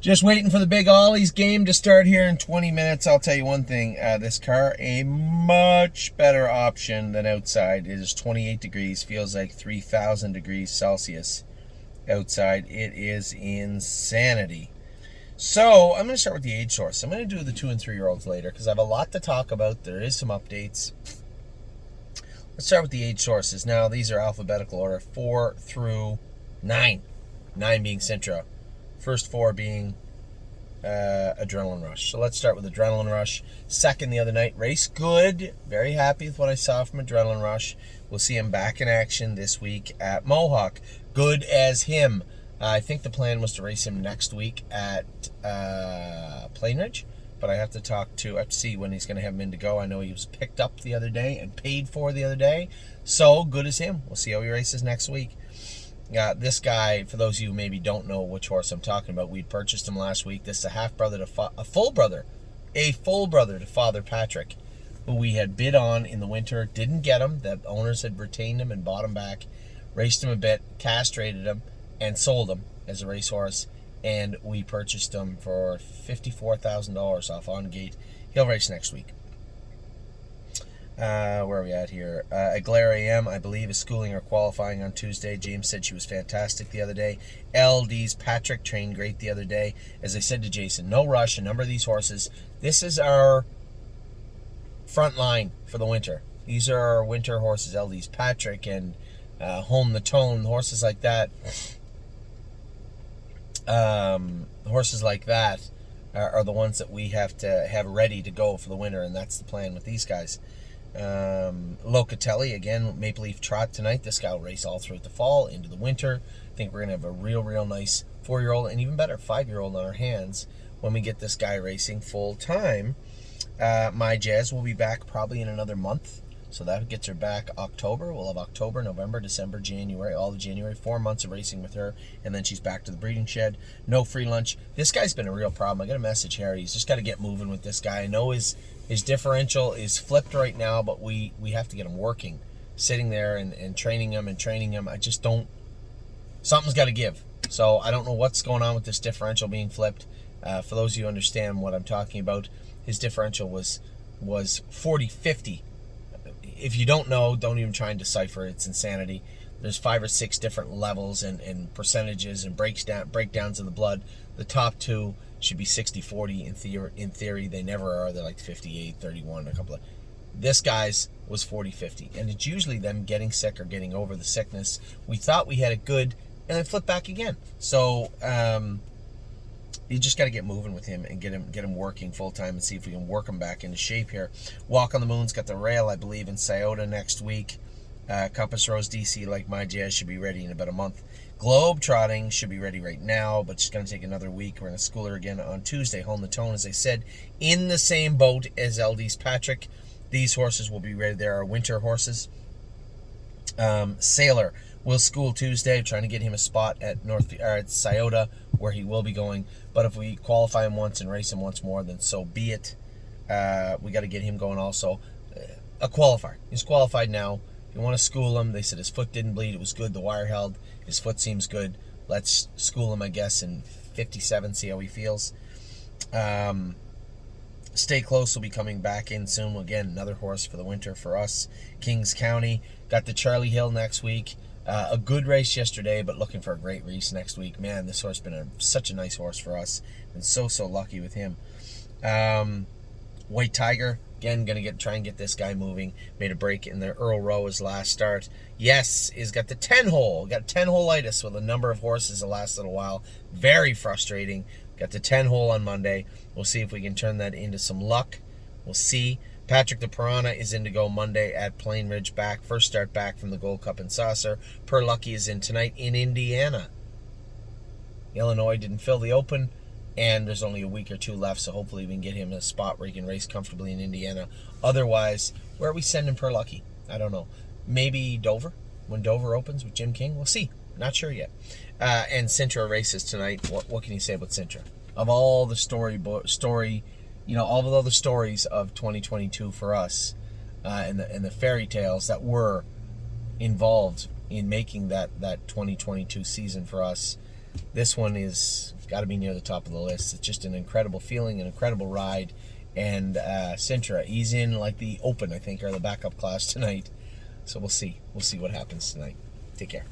Just waiting for the big Ollie's game to start here in 20 minutes. I'll tell you one thing. This car, a much better option than outside. It is 28 degrees. Feels like 3,000 degrees Celsius outside. It is insanity. So, I'm going to start with the age source. I'm going to do the 2 and 3-year-olds later because I have a lot to talk about. There is some updates. Let's start with the age sources. Now, these are alphabetical order, 4 through 9. 9 being Sintra. First 4 being Adrenaline Rush. So let's start with Adrenaline Rush. Second the other night. Race good. Very happy with what I saw from Adrenaline Rush. We'll see him back in action this week at Mohawk. Good as him. I think the plan was to race him next week at Plain Ridge. But I have to see when he's going to have him in to go. I know he was picked up the other day and paid for the other day. So good as him. We'll see how he races next week. This guy, for those of you who maybe don't know which horse I'm talking about, we purchased him last week. This is a full brother to Father Patrick, who we had bid on in the winter, didn't get him. The owners had retained him and bought him back, raced him a bit, castrated him, and sold him as a racehorse. And we purchased him for $54,000 off On Gate. He'll race next week. Where are we at here? Aguilera AM, I believe, is schooling or qualifying on Tuesday. James said she was fantastic the other day. LD's Patrick trained great the other day. As I said to Jason, no rush. A number of these horses. This is our front line for the winter. These are our winter horses. LD's Patrick and Home the Tone, horses like that. Horses like that are the ones that we have to have ready to go for the winter, and that's the plan with these guys. Locatelli, again, Maple Leaf Trot tonight. This guy will race all throughout the fall into the winter. I think we're going to have a real nice 4-year-old and even better 5-year-old on our hands when we get this guy racing full time. My Jazz will be back probably in another month, so that gets her back October. We'll have October, November, December, January, all of January, 4 months of racing with her, and then she's back to the breeding shed. No free lunch. This guy's been a real problem. I got a message, Harry. He's just got to get moving with this guy. I know his differential is flipped right now, but we have to get him working. Sitting there and training him. I just don't... Something's got to give. So I don't know what's going on with this differential being flipped. For those of you who understand what I'm talking about, his differential was 40-50. If you don't know, don't even try and decipher it. It's insanity. There's 5 or 6 different levels and percentages and breakdowns of the blood. The top 2 should be 60-40 in theory. They never are. They're like 58-31. A couple of... This guy's was 40-50. And it's usually them getting sick or getting over the sickness. We thought we had it good, and then flip back again. So you just got to get moving with him and get him working full time and see if we can work him back into shape here. Walk on the Moon's got the rail, I believe, in Scioto next week. Compass Rose DC, like My Jazz, should be ready in about a month. Globe Trotting should be ready right now, but she's going to take another week. We're going to school her again on Tuesday. Home the Tone, as I said, in the same boat as LD's Patrick. These horses will be ready. There are winter horses. Sailor will school Tuesday, trying to get him a spot at Scioto, where he will be going. But if we qualify him once and race him once more, then so be it. We got to get him going also. A qualifier. He's qualified now. If you want to school him, they said his foot didn't bleed. It was good. The wire held. His foot seems good. Let's school him, I guess, in 57, see how he feels. Stay Close will be coming back in soon. Again, another horse for the winter for us. Kings County. Got the Charlie Hill next week. A good race yesterday, but looking for a great race next week. Man, this horse has been such a nice horse for us. Been so lucky with him. White Tiger, again, going to try and get this guy moving. Made a break in the Earl Row his last start. Yes, he's got the 10-hole. Got 10-hole-itis with a number of horses the last little while. Very frustrating. Got the 10-hole on Monday. We'll see if we can turn that into some luck. We'll see. Patrick the Piranha is in to go Monday at Plain Ridge back. First start back from the Gold Cup and Saucer. Per Lucky is in tonight in Indiana. Illinois didn't fill the Open, and there's only a week or 2 left, so hopefully we can get him a spot where he can race comfortably in Indiana. Otherwise, where are we sending Per Lucky? I don't know. Maybe Dover, when Dover opens with Jim King. We'll see. Not sure yet. And Sintra races tonight. What can you say about Sintra? Of all the all of the stories of 2022 for us, and the fairy tales that were involved in making that 2022 season for us, this one is got to be near the top of the list. It's just an incredible feeling, an incredible ride. And Sintra, he's in like the open, I think, or the backup class tonight. So we'll see. We'll see what happens tonight. Take care.